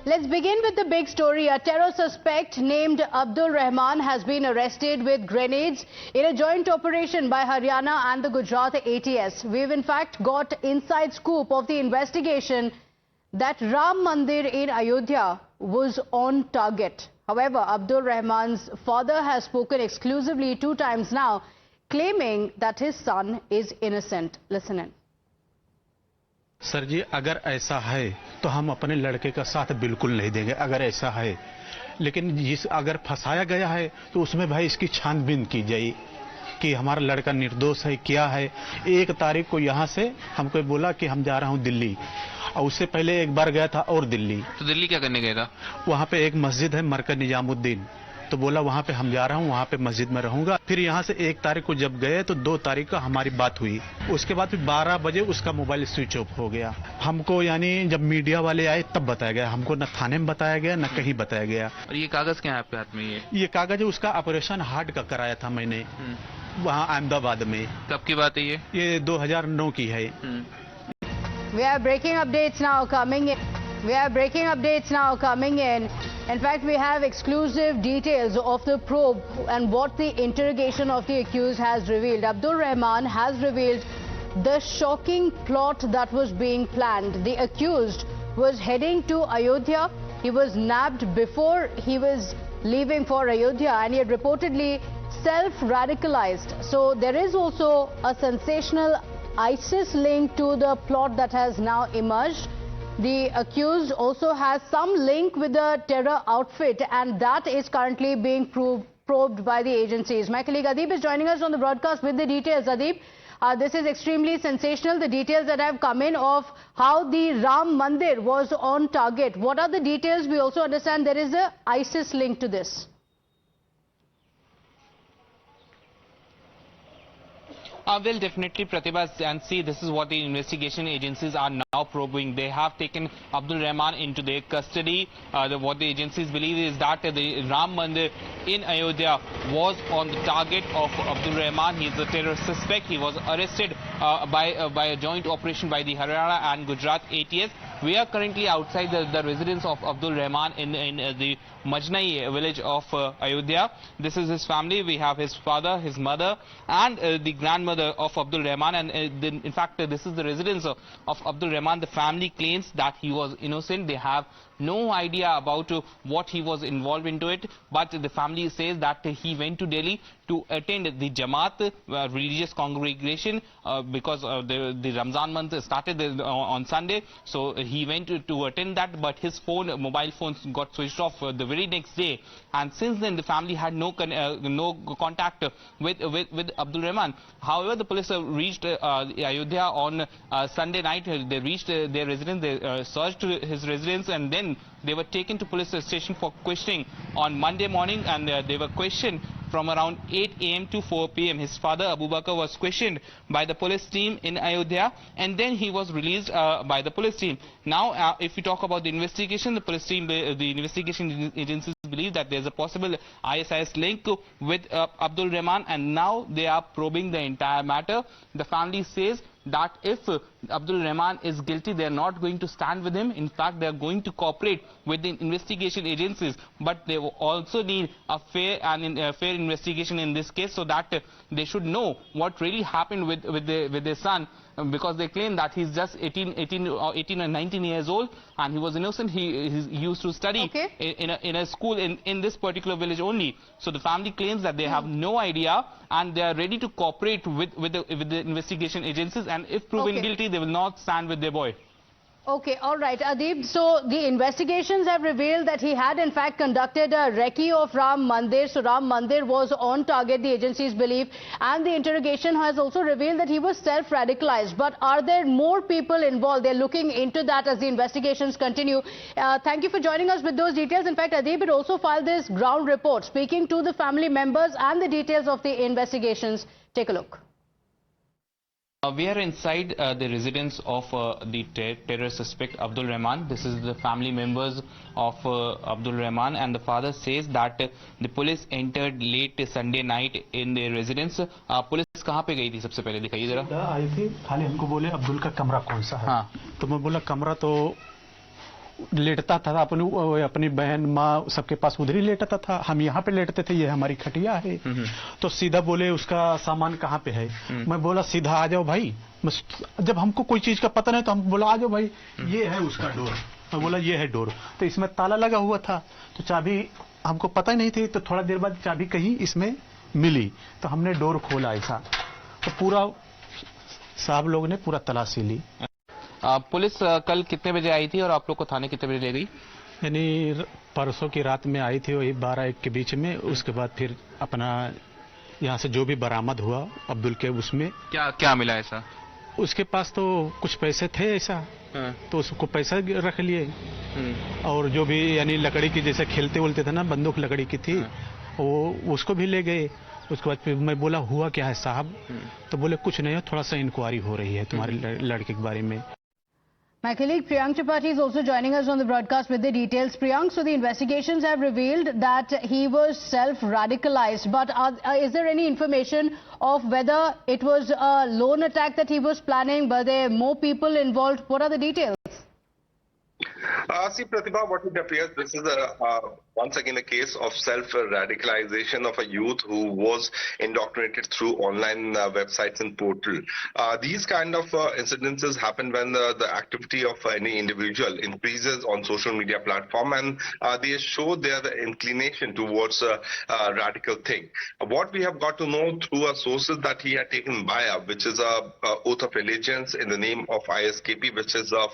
Let's begin with the big story. A terror suspect named Abdul Rahman has been arrested with grenades in a joint operation by Haryana and the Gujarat ATS. We've in fact got inside scoop of the investigation that Ram Mandir in Ayodhya was on target. However, Abdul Rahman's father has spoken exclusively 2 times now, claiming that his son is innocent. Listen in. Sir ji, अगर ऐसा है तो हम अपने लड़के का साथ बिल्कुल नहीं देंगे, अगर ऐसा है। लेकिन अगर फंसाया गया है तो उसमें भाई इसकी छानबीन की जाए कि हमारा लड़का निर्दोष है, क्या है। 1 तारीख को यहाँ से हमको बोला कि हम जा रहा हूँ दिल्ली, और उससे पहले एक बार गया था और दिल्ली। तो दिल्ली क्या करने गया था? वहाँ पे एक मस्जिद है मरकज निजामुद्दीन, तो बोला वहाँ पे हम जा रहा हूँ, वहाँ पे मस्जिद में रहूंगा। फिर यहाँ से 1 तारीख को जब गए तो 2 तारीख को हमारी बात हुई। उसके बाद फिर 12 बजे उसका मोबाइल स्विच ऑफ हो गया। हमको यानी जब मीडिया वाले आए तब बताया गया, हमको न थाने में बताया गया न कहीं बताया गया। और ये कागज क्या है आपके हाथ में? ये कागज उसका ऑपरेशन हार्ट का कराया था मैंने वहाँ अहमदाबाद में। कब की बात है ये 2009 की है। We are breaking updates now coming in. In fact, we have exclusive details of the probe and what the interrogation of the accused has revealed. Abdul Rahman has revealed the shocking plot that was being planned. The accused was heading to Ayodhya. He was nabbed before he was leaving for Ayodhya, and he had reportedly self-radicalized. So there is also a sensational ISIS link to the plot that has now emerged. The accused also has some link with the terror outfit, and that is currently being probed by the agencies. My colleague Adib is joining us on the broadcast with the details. Adib, this is extremely sensational, the details that have come in of how the Ram Mandir was on target. What are the details? We also understand there is a ISIS link to this. Well, definitely, Pratibha, and see, this is what the investigation agencies are now probing. They have taken Abdul Rahman into their custody. What the agencies believe is that the Ram Mandir in Ayodhya was on the target of Abdul Rahman. He is a terror suspect. He was arrested by a joint operation by the Haryana and Gujarat ATS. We are currently outside the residence of Abdul Rahman in the Majnai village of Ayodhya. This is his family. We have his father, his mother, and the grandmother of Abdul Rahman. And in fact, this is the residence of Abdul Rahman. The family claims that he was innocent. They have no idea about what he was involved into it, but the family says that he went to Delhi to attend the Jamaat religious congregation because the Ramzan month started on Sunday. So he went to attend that, but his mobile phone got switched off the very next day, and since then the family had no contact with Abdul Rahman. However, the police reached Ayodhya on Sunday night. They reached their residence, they searched his residence, and then they were taken to police station for questioning on Monday morning, and they were questioned from around 8 a.m. to 4 p.m. His father, Abu Bakr, was questioned by the police team in Ayodhya, and then he was released by the police team. Now, if we talk about the investigation, the investigation agencies believe that there's a possible ISIS link with Abdul Rahman, and now they are probing the entire matter. The family says that if Abdul Rahman is guilty, they are not going to stand with him. In fact, they are going to cooperate with the investigation agencies, but they also need a fair investigation in this case, so that they should know what really happened with their son, because they claim that he's just 18 or 19 years old, and he was innocent. He used to study in a school in this particular village only. So the family claims that they have no idea, and they are ready to cooperate with the investigation agencies, and if proven guilty, they will not stand with their boy. Okay, all right, Adib. So the investigations have revealed that he had in fact conducted a recce of Ram Mandir. So Ram Mandir was on target, the agencies believe, and the interrogation has also revealed that he was self-radicalized. But are there more people involved? They're looking into that as the investigations continue. Thank you for joining us with those details. In fact, Adib had also filed this ground report speaking to the family members and the details of the investigations. Take a look. We are inside the residence of the terror suspect Abdul Rahman. This is the family members of Abdul Rahman, and the father says that the police entered late Sunday night in their residence. Police कहाँ पे गई थी सबसे पहले, दिखाइए जरा। आई थी, खाली हमको बोले अब्दुल का कमरा कौन सा है। हाँ। तो मैं बोला कमरा तो लेटता था अपनी बहन माँ सबके पास उधर ही लेटता था, हम यहाँ पे लेटते थे, ये हमारी खटिया है। तो सीधा बोले उसका सामान कहाँ पे है। मैं बोला सीधा आ जाओ भाई, जब हमको कोई चीज का पता नहीं तो हम बोला आ जाओ भाई, ये है उसका डोर। मैं बोला ये है डोर, तो इसमें ताला लगा हुआ था, तो चाबी हमको पता ही नहीं थी। तो थोड़ा देर बाद चाबी कहीं इसमें मिली, तो हमने डोर खोला ऐसा, तो पूरा साहब लोग ने पूरा तलाशी ली। पुलिस कल कितने बजे आई थी और आप लोग को थाने कितने बजे ले गई? यानी परसों की रात में आई थी वही 12-1 के बीच में। उसके बाद फिर अपना यहाँ से जो भी बरामद हुआ अब्दुल के, उसमें क्या क्या मिला ऐसा? उसके पास तो कुछ पैसे थे ऐसा, तो उसको पैसा रख लिए, और जो भी यानी लकड़ी की जैसे खेलते उलते थे ना, बंदूक लकड़ी की थी, वो उसको भी ले गए। उसके बाद फिर मैं बोला हुआ क्या है साहब, तो बोले कुछ नहीं है, थोड़ा सा इंक्वायरी हो रही है तुम्हारे लड़के के बारे में। My colleague Priyank Tripathi is also joining us on the broadcast with the details. Priyank, so the investigations have revealed that he was self-radicalized, but is there any information of whether it was a lone attack that he was planning? Were there more people involved? What are the details? See, Pratibha, what it appears, this is once again a case of self-radicalization of a youth who was indoctrinated through online websites and portal. These kind of incidences happen when the activity of any individual increases on social media platform, and they show their inclination towards a radical thing. What we have got to know through our sources that he had taken bay'ah, which is a oath of allegiance in the name of ISKP, which is of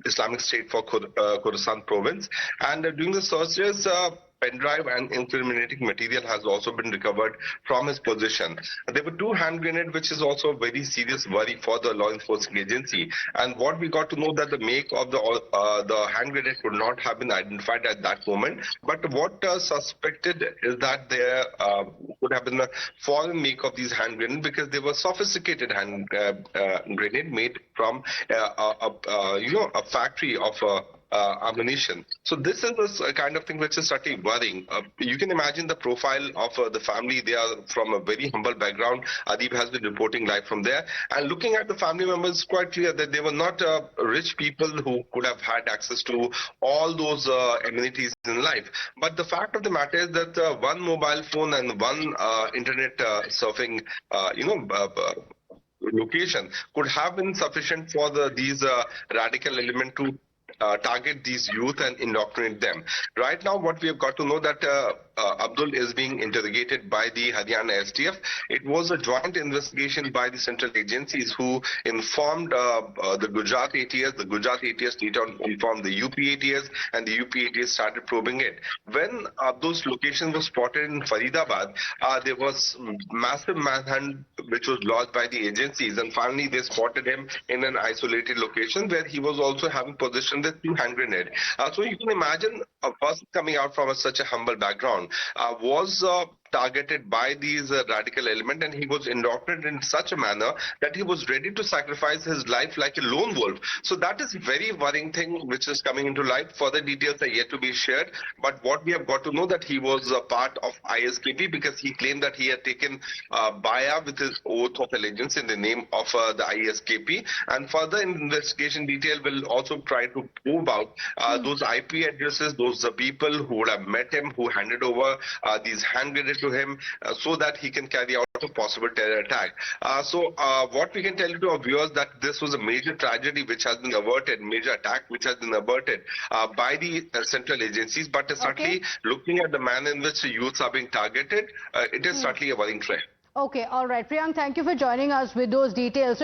Islamic State for Khorasan province, and during the searches, pen drive and incriminating material has also been recovered from his possession. There were 2 hand grenades, which is also a very serious worry for the law enforcement agency. And what we got to know that the make of the hand grenade could not have been identified at that moment. But what suspected is that there could have been a foreign make of these hand grenades, because they were sophisticated hand grenade made from a factory of ammunition. So this is a kind of thing which is certainly worrying. You can imagine the profile of the family. They are from a very humble background. Adib has been reporting live from there. And looking at the family members, it's quite clear that they were not rich people who could have had access to all those amenities in life. But the fact of the matter is that one mobile phone and one internet surfing, location could have been sufficient for these radical element to target these youth and indoctrinate them. Right now, what we have got to know that Abdul is being interrogated by the Haryana STF. It was a joint investigation by the central agencies who informed the Gujarat ATS. The Gujarat ATS later on informed the UP ATS, and the UP ATS started probing it. When Abdul's location was spotted in Faridabad, there was massive manhunt which was lodged by the agencies, and finally they spotted him in an isolated location where he was also having possession with 2 hand grenades. So you can imagine a person coming out from such a humble background was targeted by these radical element, and he was indoctrinated in such a manner that he was ready to sacrifice his life like a lone wolf. So that is a very worrying thing which is coming into light. Further details are yet to be shared, but what we have got to know that he was a part of ISKP because he claimed that he had taken bay'ah with his oath of allegiance in the name of the ISKP, and further investigation detail will also try to probe out those IP addresses, those people who would have met him, who handed over these hand grenades to him so that he can carry out a possible terror attack. So what we can tell you to our viewers that this was a major tragedy which has been averted, major attack which has been averted by the central agencies, but certainly looking at the manner in which the youths are being targeted, it is certainly a worrying trend. Okay, all right. Priyank, thank you for joining us with those details. So